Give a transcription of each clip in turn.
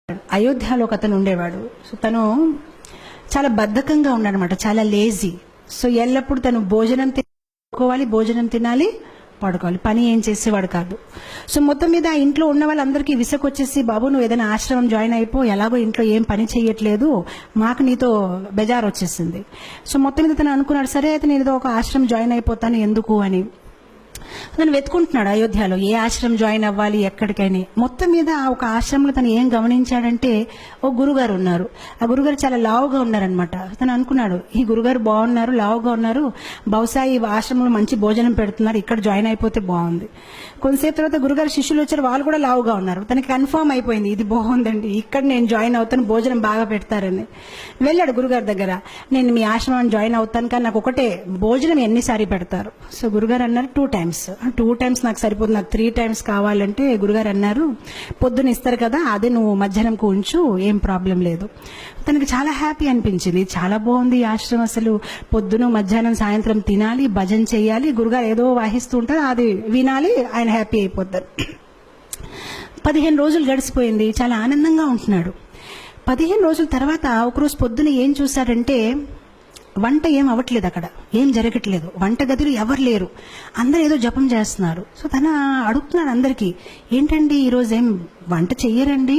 అయోధ్యలో ఒక అతను ఉండేవాడు. సో తను చాలా బద్ధకంగా ఉన్నాడనమాట, చాలా లేజీ. సో ఎల్లప్పుడు తను భోజనం తినుకోవాలి, భోజనం తినాలి, పడుకోవాలి, పని ఏం చేసేవాడు కాదు. సో మొత్తం మీద ఆ ఇంట్లో ఉన్న వాళ్ళందరికీ విసుకొచ్చేసి, బాబు నువ్వు ఏదైనా ఆశ్రమం జాయిన్ అయిపో, ఎలాగో ఇంట్లో ఏం పని చేయట్లేదు, మాకు నీతో బెజార్ వచ్చేసింది. సో మొత్తం మీద తను అనుకున్నాడు, సరే అయితే నేను ఏదో ఒక ఆశ్రమం జాయిన్ అయిపోతాను ఎందుకు అని. తను వెతుకుంటున్నాడు అయోధ్యలో ఏ ఆశ్రమం జాయిన్ అవ్వాలి ఎక్కడికైనా. మొత్తం మీద ఒక ఆశ్రమంలో తను ఏం గమనించాడంటే, ఓ గురుగారు ఉన్నారు. ఆ గురుగారు చాలా లావుగా ఉన్నారనమాట. తను అనుకున్నాడు, ఈ గురుగారు బాగున్నారు, లావుగా ఉన్నారు, బహుశా ఈ ఆశ్రమంలో మంచి భోజనం పెడుతున్నారు, ఇక్కడ జాయిన్ అయిపోతే బాగుంది. కొంతసేపు తర్వాత గురుగారు శిష్యులు వచ్చారు, వాళ్ళు కూడా లావుగా ఉన్నారు. తనకి కన్ఫర్మ్ అయిపోయింది, ఇది బాగుందండి, ఇక్కడ నేను జాయిన్ అవుతాను, భోజనం బాగా పెడతారని. వెళ్ళాడు గురుగారి దగ్గర, నేను మీ ఆశ్రమం జాయిన్ అవుతాను, కానీ నాకు ఒకటే, భోజనం ఎన్నిసారి పెడతారు? సో గురుగారు అన్నారు 2 times. 2 times నాకు సరిపోతుంది, నాకు 3 times కావాలంటే గురుగారు అన్నారు, పొద్దున ఇస్తారు కదా, అదే నువ్వు మధ్యాహ్నంకు ఉంచు, ఏం ప్రాబ్లం లేదు. తనకి చాలా హ్యాపీ అనిపించింది, చాలా బాగుంది ఈ ఆశ్రమం, అసలు పొద్దున మధ్యాహ్నం సాయంత్రం తినాలి, భజన చేయాలి, గురుగారు ఏదో వాహిస్తూ ఉంటారు, అది వినాలి, ఆయన హ్యాపీ అయిపోతారు. 15 రోజులు గడిచిపోయింది, చాలా ఆనందంగా ఉంటున్నాడు. 15 రోజుల తర్వాత ఒకరోజు పొద్దున ఏం చూశాడంటే, వంట ఏం అవ్వట్లేదు, అక్కడ ఏం జరగట్లేదు, వంట గదిలో ఎవరు లేరు, అందరూ ఏదో జపం చేస్తున్నారు. సో తన అడుగుతున్నాడు అందరికీ, ఏంటండి ఈరోజు ఏం వంట చెయ్యరండి?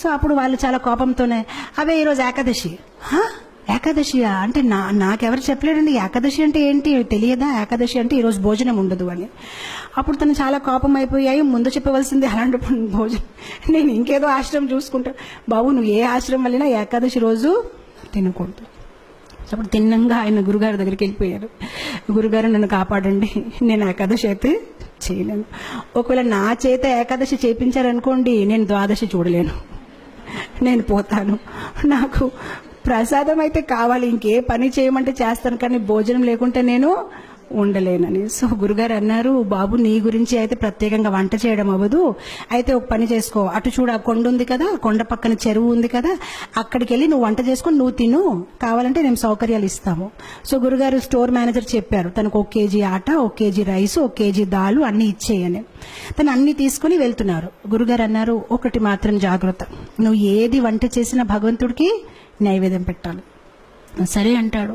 సో అప్పుడు వాళ్ళు చాలా కోపంతోనే, అవే ఈరోజు ఏకాదశి. ఏకాదశియా అంటే నాకెవరు చెప్పలేడండి, ఏకాదశి అంటే ఏంటి తెలియదా, ఏకాదశి అంటే ఈరోజు భోజనం ఉండదు అని. అప్పుడు తను చాలా కోపం అయిపోయాయి, ముందు చెప్పవలసింది, అలాంటి భోజనం నేను ఇంకేదో ఆశ్రమం చూసుకుంటా. బాబు నువ్వు ఏ ఆశ్రమం వెళ్ళినా ఏకాదశి రోజు తినకూడదు. అప్పుడు తిన్నంగా ఆయన గురుగారి దగ్గరికి వెళ్ళిపోయారు. గురుగారు నన్ను కాపాడండి, నేను ఏకాదశి అయితే చేయలేను, ఒకవేళ నా చేత ఏకాదశి చేయించారనుకోండి, నేను ద్వాదశి చూడలేను, నేను పోతాను, నాకు ప్రసాదం అయితే కావాలి, ఇంకే పని చేయమంటే చేస్తాను, కానీ భోజనం లేకుంటే నేను ఉండలేనని. సో గురుగారు అన్నారు, బాబు నీ గురించి అయితే ప్రత్యేకంగా వంట చేయడం అవ్వదు, అయితే ఒక పని చేసుకో, అటు చూడ కొండ ఉంది కదా, కొండ పక్కన చెరువు ఉంది కదా, అక్కడికి వెళ్ళి నువ్వు వంట చేసుకొని నువ్వు తిను, కావాలంటే మేము సౌకర్యాలు ఇస్తాము. సో గురుగారు స్టోర్ మేనేజర్ చెప్పారు, తనకు 1 kg ఆట, 1 kg రైస్, 1 kg దాలు అన్ని ఇచ్చేయని. తను అన్ని తీసుకుని వెళ్తున్నారు. గురుగారు అన్నారు, ఒకటి మాత్రం జాగ్రత్త, నువ్వు ఏది వంట చేసినా భగవంతుడికి నైవేద్యం పెట్టాలి. సరే అంటాడు,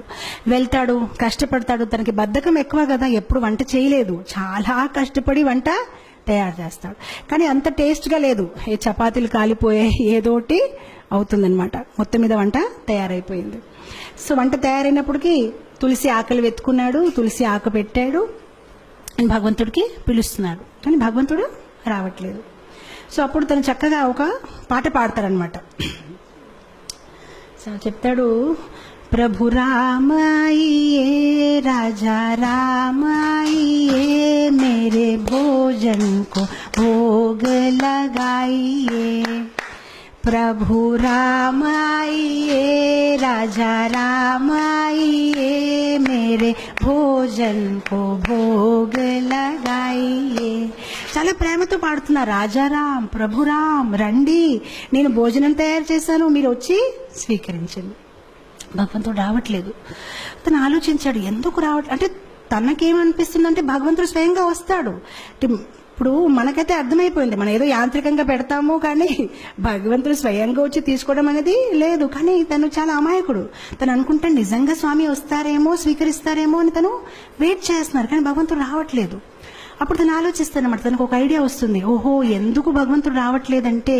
వెళ్తాడు, కష్టపడతాడు. తనకి బద్ధకం ఎక్కువ కదా, ఎప్పుడు వంట చేయలేదు, చాలా కష్టపడి వంట తయారు చేస్తాడు, కానీ అంత టేస్ట్గా లేదు, ఏ చపాతీలు కాలిపోయాయి, ఏదోటి అవుతుందన్నమాట. మొత్తం మీద వంట తయారైపోయింది. సో వంట తయారైనప్పటికీ తులసి ఆకలి వెతుకున్నాడు, తులసి ఆకు పెట్టాడు, భగవంతుడికి పిలుస్తున్నాడు, కానీ భగవంతుడు రావట్లేదు. సో అప్పుడు తను చక్కగా ఒక పాట పాడతాడనమాట. సో చెప్తాడు, प्रभु राम आइए, राजा राम आइए, मेरे भोजन को भोग लगाइए। प्रभु राम आइए, राजा राम आइए, मेरे भोजन को भोग लगाइए. చాలా ప్రేమతో పాడుతున్నా, రాజారాం ప్రభురాం రండి, నేను భోజనం తయారు చేశాను, మీరు వచ్చి స్వీకరించండి. భగవంతుడు రావట్లేదు. తను ఆలోచించాడు, ఎందుకు రావట్లేదు అంటే, తనకేమనిపిస్తుందంటే భగవంతుడు స్వయంగా వస్తాడు. ఇప్పుడు మనకైతే అర్థమైపోయింది, మనం ఏదో యాంత్రికంగా పెడతాము, కానీ భగవంతుడు స్వయంగా వచ్చి తీసుకోవడం అనేది లేదు. కానీ తను చాలా అమాయకుడు, తను అనుకుంటే నిజంగా స్వామి వస్తారేమో, స్వీకరిస్తారేమో అని తను వెయిట్ చేస్తున్నారు, కానీ భగవంతుడు రావట్లేదు. అప్పుడు తను ఆలోచిస్తానమాట, తనకు ఒక ఐడియా వస్తుంది, ఓహో ఎందుకు భగవంతుడు రావట్లేదంటే,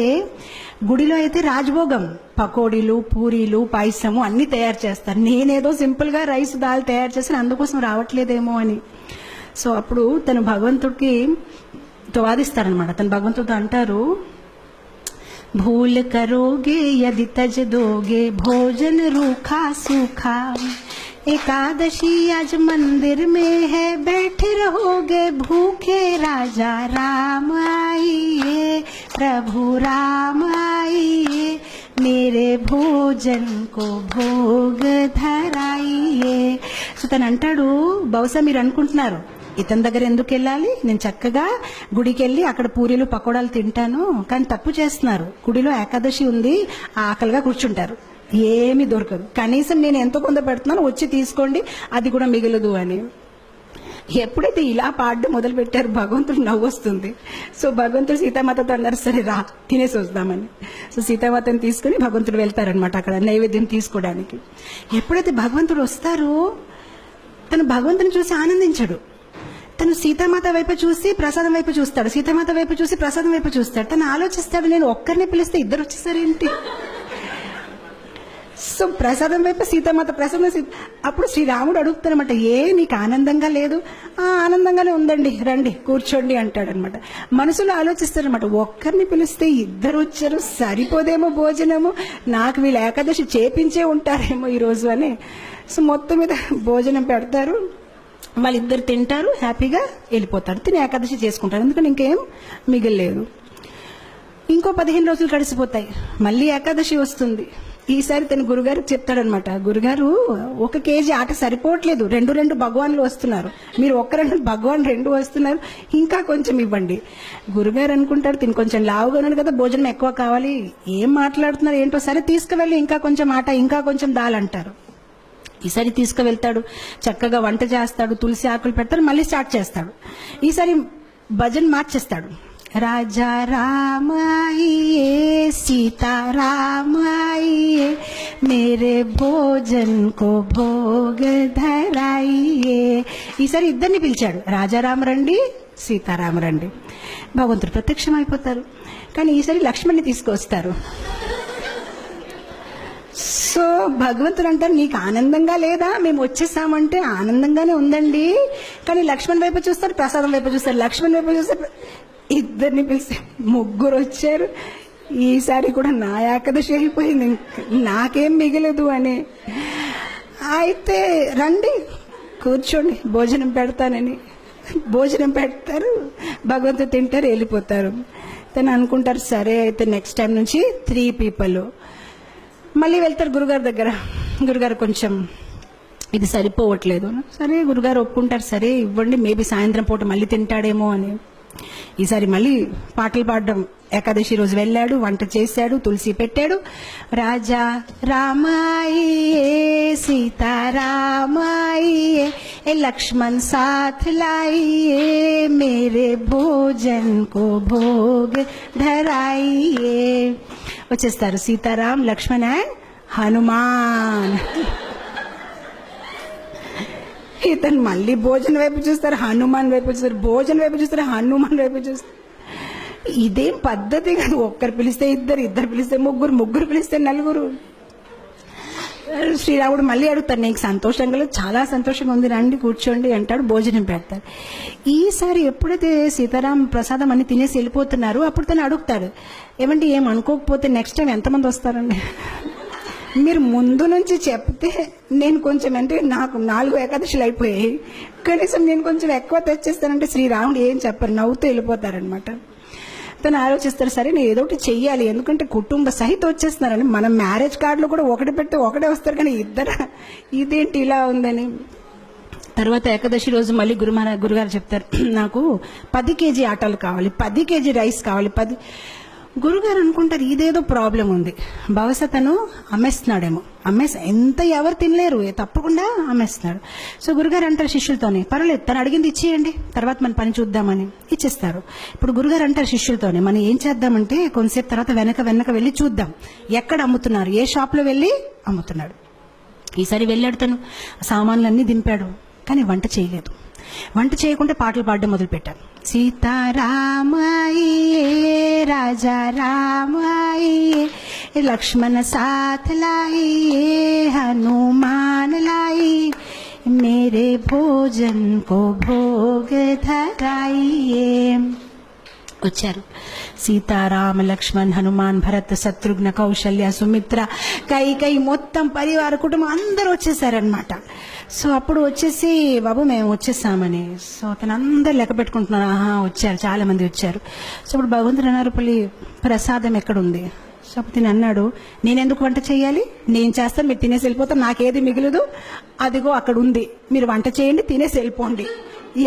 గుడిలో అయితే రాజభోగం, పకోడీలు, పూరీలు, పాయసము అన్ని తయారు చేస్తారు, నేనేదో సింపుల్ గా రైస్ దాల్ తయారు చేస్తాను, అందుకోసం రావట్లేదేమో అని. సో అప్పుడు తను భగవంతుడికి వాదిస్తారనమాట. తను భగవంతుడితో అంటారు, భూల్ కరోగే యది తజ్ దోగే భోజన్ రూఖా సూఖా, एकादशी आज मंदिर में है, बैठे रहोगे भूखे, राजा राम आइए, प्रभु राम आइए, मेरे भोजन को भोग धराइए. సో తను అంటాడు, బహుశా మీరు అనుకుంటున్నారు ఇతని దగ్గర ఎందుకు వెళ్ళాలి, నేను చక్కగా గుడికి వెళ్ళి అక్కడ పూరీలు పకోడాలు తింటాను, కానీ తప్పు చేస్తున్నారు, గుడిలో ఏకాదశి ఉంది, ఆకలిగా కూర్చుంటారు, ఏమి దొరకదు, కనీసం నేను ఎంతో కొంత పెడుతున్నాను, వచ్చి తీసుకోండి, అది కూడా మిగలదు అని. ఎప్పుడైతే ఇలా పాడడం మొదలు పెట్టారు భగవంతుడు నవ్వు వస్తుంది. సో భగవంతుడు సీతామాతతో అన్నారు, సరే రా తినేసి వద్దామని. సో సీతామాతని తీసుకుని భగవంతుడు వెళ్తారనమాట అక్కడ నైవేద్యం తీసుకోవడానికి. ఎప్పుడైతే భగవంతుడు వస్తారో తను భగవంతుని చూసి ఆనందించడు. తను సీతామాత వైపు చూసి ప్రసాదం వైపు చూస్తాడు, సీతామాత వైపు చూసి ప్రసాదం వైపు చూస్తాడు. తను ఆలోచిస్తాడు, నేను ఒక్కరిని పిలిస్తే ఇద్దరు వచ్చేసారేంటి. సో ప్రసాదం వైపు సీతామాత, ప్రసాదం అప్పుడు శ్రీరాముడు అడుగుతారనమాట, నీకు ఆనందంగా లేదు? ఆనందంగానే ఉందండి, రండి కూర్చోండి అంటాడనమాట. మనసులో ఆలోచిస్తారనమాట, ఒక్కరిని పిలిస్తే ఇద్దరు వచ్చారు, సరిపోదేమో భోజనము, నాకు వీళ్ళు ఏకాదశి చేపించే ఉంటారేమో ఈరోజు అని. సో మొత్తం మీద భోజనం పెడతారు, వాళ్ళిద్దరు తింటారు, హ్యాపీగా వెళ్ళిపోతారు, తిని ఏకాదశి చేసుకుంటారు. ఎందుకంటే ఇంకేం మిగలలేదు. ఇంకో 15 రోజులు గడిచిపోతాయి, మళ్ళీ ఏకాదశి వస్తుంది. ఈసారి తన గురుగారికి చెప్తాడనమాట, గురుగారు 1 కేజీ ఆట సరిపోవట్లేదు, 2 భగవాన్లు వస్తున్నారు, మీరు 1 భగవాన్ 2 వస్తున్నారు, ఇంకా కొంచెం ఇవ్వండి. గురుగారు అనుకుంటారు, తిని కొంచెం లావుగా ఉన్నాడు కదా, భోజనం ఎక్కువ కావాలి, ఏం మాట్లాడుతున్నారు ఏంటో, సరే తీసుకువెళ్ళి ఇంకా కొంచెం ఆట, ఇంకా కొంచెం దాల్ అంటారు. ఈసారి తీసుకువెళ్తాడు, చక్కగా వంట చేస్తాడు, తులసి ఆకులు పెడతాడు, మళ్ళీ స్టార్ట్ చేస్తాడు. ఈసారి భజన్ మార్చేస్తాడు, రాజా రామాయియే సీతా రామాయియే మేరే భోజన్ కో భోగ ధరాయియే. ఈసారి ఇద్దరిని పిలిచాడు, రాజారామ రండి, సీతారామ రండి. భగవంతుడు ప్రత్యక్షం అయిపోతారు. కానీ ఈసారి లక్ష్మణ్ని తీసుకొస్తారు. సో భగవంతుడు అంటారు, నీకు ఆనందంగా లేదా? మేము వచ్చేసామంటే ఆనందంగానే ఉందండి, కానీ లక్ష్మణ్ వైపు చూస్తారు, ప్రసాదం వైపు చూస్తారు, లక్ష్మణ్ వైపు చూస్తారు. ఇద్దరిని పిలిచి 3 వచ్చారు. ఈసారి కూడా నా ఏకాదశి అయిపోయింది, నాకేం మిగలదు అని. అయితే రండి కూర్చోండి భోజనం పెడతానని భోజనం పెడతారు, భగవంతుడు తింటారు, వెళ్ళిపోతారు. తను అనుకుంటారు, సరే అయితే నెక్స్ట్ టైం నుంచి 3 పీపుల్. మళ్ళీ వెళ్తారు గురుగారి దగ్గర, గురుగారు కొంచెం ఇది సరిపోవట్లేదు. సరే గురుగారు ఒప్పుకుంటారు, సరే ఇవ్వండి, మేబీ సాయంత్రం పూట మళ్ళీ తింటాడేమో అని. ఈసారి మళ్ళీ పాటలు పాడడం, ఏకాదశి రోజు వెళ్ళాడు, వంట చేశాడు, తులసి పెట్టాడు. రాజా రామాయియే సీతారామాయియే లక్ష్మణ్ సాథ్ లాయియే మేరే భోజన్ కో భోగ్ ధరాయియే. వచ్చేస్తారు సీతారాం, లక్ష్మణ్ అండ్ హనుమాన్. ఇతను మళ్ళీ భోజనం వైపు చూస్తారు, హనుమాన్ వైపు చూస్తారు, భోజనం వైపు చూస్తారు, హనుమాన్ వైపు చూస్తారు. ఇదేం పద్ధతి కాదు, ఒక్కరు పిలిస్తే ఇద్దరు, ఇద్దరు పిలిస్తే ముగ్గురు, ముగ్గురు పిలిస్తే 4. శ్రీరాముడు మళ్ళీ అడుగుతారు, నీకు సంతోషంగా లేదు? చాలా సంతోషంగా ఉంది, రండి కూర్చోండి అంటాడు, భోజనం పెడతారు. ఈసారి ఎప్పుడైతే సీతారాం ప్రసాదం అన్ని తినేసి వెళ్ళిపోతున్నారు, అప్పుడు తను అడుగుతాడు, ఏమంటే ఏం అనుకోకపోతే నెక్స్ట్ టైం ఎంతమంది వస్తారండి? మీరు ముందు నుంచి చెప్తే నేను కొంచెం, అంటే నాకు 4 ఏకాదశులు అయిపోయాయి, కనీసం నేను కొంచెం ఎక్కువ తెచ్చేస్తానంటే శ్రీరాముడు ఏం చెప్పరు, నవ్వుతూ వెళ్ళిపోతారనమాట. తను ఆలోచిస్తారు, సరే నేను ఏదో ఒకటి చెయ్యాలి, ఎందుకంటే కుటుంబ సహితం వచ్చేస్తున్నారని. మనం మ్యారేజ్ కార్డులో కూడా 1 పెడితే 1 వస్తారు, కానీ 2 ఇదేంటి ఇలా ఉందని. తర్వాత ఏకాదశి రోజు మళ్ళీ గురుగారు చెప్తారు, నాకు 10 కేజీ ఆటలు కావాలి, 10 కేజీ రైస్ కావాలి. గురుగారు అనుకుంటారు, ఇదేదో ప్రాబ్లం ఉంది, బహుశా తను అమ్మేస్తున్నాడేమో, ఎంత ఎవరు తినలేరు, తప్పకుండా అమ్మేస్తున్నాడు. సో గురుగారు అంటారు శిష్యులతోనే, పర్వాలేదు తను అడిగింది ఇచ్చేయండి, తర్వాత మన పని చూద్దామని ఇచ్చేస్తారు. ఇప్పుడు గురుగారు అంటారు శిష్యులతోనే, మనం ఏం చేద్దామంటే కొంతసేపు తర్వాత వెనక వెళ్ళి చూద్దాం, ఎక్కడ అమ్ముతున్నారు, ఏ షాప్లో వెళ్ళి అమ్ముతున్నాడు. ఈసారి వెళ్ళాడు, తను సామాన్లన్నీ దింపాడు, కానీ వంట చేయలేదు. వంట చేయకుండా పాటలు పాడడం మొదలుపెట్టారు. సీతారామాయియే రాజా రామాయియే లక్ష్మణ సాథ్ లాయియే హనుమాన్ लाई मेरे भोजन को भोग धराइए. వచ్చారు సీతారామ లక్ష్మణ్ హనుమాన్ భరత్ శత్రుఘ్న కౌశల్య సుమిత్ర కైకై మొత్తం పరివార కుటుంబం అందరూ వచ్చేసారనమాట. సో అప్పుడు వచ్చేసి, బాబు మేము వచ్చేసామని. సో తను అందరు లెక్క పెట్టుకుంటున్నారు, వచ్చారు, చాలా మంది వచ్చారు. సో అప్పుడు భగవంతుడు అన్నారు, ప్రసాదం ఎక్కడుంది? సో అప్పుడు తిని అన్నాడు, నేనెందుకు వంట చేయాలి, నేను చేస్తాను, మీరు తినేసి వెళ్ళిపోతారు, నాకేది మిగలదు, అదిగో అక్కడ ఉంది, మీరు వంట చేయండి, తినేసి వెళ్ళిపోండి,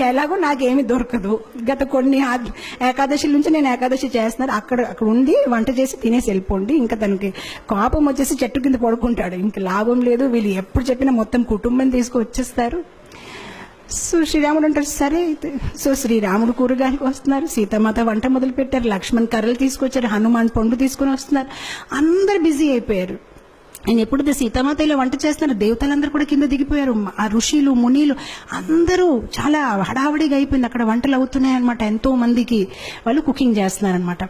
ఎలాగో నాకేమి దొరకదు, గత కొన్ని ఏకాదశి నుంచి నేను ఏకాదశి చేస్తున్నాను, అక్కడ ఉంది, వంట చేసి తినేసి వెళ్ళిపోండి. ఇంకా తనకి కోపం వచ్చేసి చెట్టు కింద పడుకుంటాడు, ఇంకా లాభం లేదు, వీళ్ళు ఎప్పుడు చెప్పినా మొత్తం కుటుంబం తీసుకు వచ్చేస్తారు. సో శ్రీరాముడు అంటారు సరే అయితే. సో శ్రీరాముడు కూరగాయలకు వస్తున్నారు, సీతామాత వంట మొదలు పెట్టారు, లక్ష్మణ్ కర్రలు తీసుకొచ్చారు, హనుమాన్ పండు తీసుకొని వస్తున్నారు, అందరు బిజీ అయిపోయారు. ఆయన ఎప్పుడైతే సీతామాత ఇలా వంట చేస్తున్నారు, దేవతలందరూ కూడా కింద దిగిపోయారు, ఆ ఋషులు మునీలు అందరూ చాలా హడావడిగా అయిపోయింది. అక్కడ వంటలు అవుతున్నాయి అనమాట, ఎంతో మందికి వాళ్ళు కుకింగ్ చేస్తున్నారనమాట.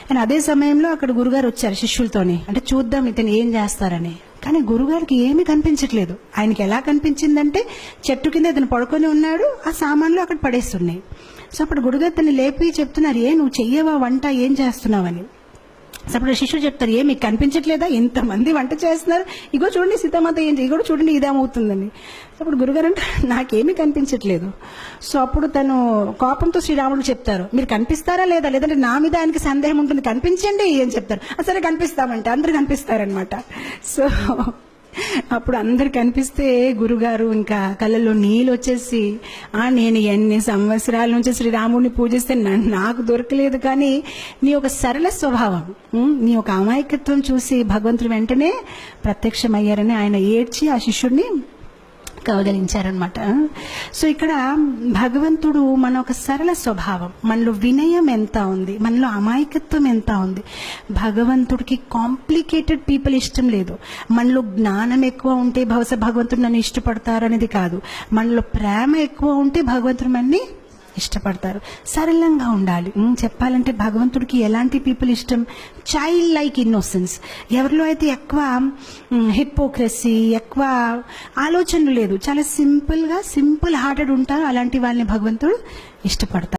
అండ్ అదే సమయంలో అక్కడ గురుగారు వచ్చారు శిష్యులతోని, అంటే చూద్దాం ఇతను ఏం చేస్తారని. కానీ గురుగారికి ఏమీ కనిపించట్లేదు. ఆయనకి ఎలా కనిపించిందంటే చెట్టు కింద ఇతను పడుకొని ఉన్నాడు, ఆ సామాన్లు అక్కడ పడేస్తున్నాయి. సో అప్పుడు గురుగారు తను లేపి చెప్తున్నారు, నువ్వు చెయ్యవా వంట, ఏం చేస్తున్నావని. అప్పుడు శిష్యుడు చెప్తారు, మీకు కనిపించట్లేదా, ఇంతమంది వంట చేస్తున్నారు, ఇగో చూడండి సీతామాత ఏం ఇగో చూడండి ఇదేమవుతుందని. అప్పుడు గురుగారు అంటే నాకేమీ కనిపించట్లేదు. సో అప్పుడు తను కోపంతో శ్రీరాముడు చెప్తారు, మీరు కనిపిస్తారా లేదా, లేదంటే నా మీద ఆయనకి సందేహం ఉంటుంది, కనిపించండి అని చెప్తారు. సరే కనిపిస్తామంటే అందరు కనిపిస్తారనమాట. సో అప్పుడు అందరు కనిపిస్తే గురుగారు ఇంకా కళ్ళల్లో నీళ్ళు వచ్చేసి, నేను ఎన్ని సంవత్సరాల నుంచి శ్రీరాముడిని పూజిస్తే నాకు దొరకలేదు, కానీ నీ ఒక సరళ స్వభావం, నీ ఒక అమాయకత్వం చూసి భగవంతుడు వెంటనే ప్రత్యక్షమయ్యారని ఆయన ఏడ్చి ఆ శిష్యుడిని కవగలించారనమాట. సో ఇక్కడ భగవంతుడు మన ఒక సరళ స్వభావం, మనలో వినయం ఎంత ఉంది, మనలో అమాయకత్వం ఎంత ఉంది. భగవంతుడికి కాంప్లికేటెడ్ పీపుల్ ఇష్టం లేదు. మనలో జ్ఞానం ఎక్కువ ఉంటే బహుశా భగవంతుడు నన్ను ఇష్టపడతారు అనేది కాదు, మనలో ప్రేమ ఎక్కువ ఉంటే భగవంతుడు మనని ఇష్టపడతారు. సరళంగా ఉండాలి. చెప్పాలంటే భగవంతుడికి ఎలాంటి పీపుల్ ఇష్టం, చైల్డ్ లైక్ ఇన్నోసెన్స్. ఎవరిలో అయితే ఎక్కువ హిపోక్రసీ, ఎక్కువ ఆలోచనలు లేదు, చాలా సింపుల్ హార్టెడ్ ఉంటారు, అలాంటి వాళ్ళని భగవంతుడు ఇష్టపడతారు.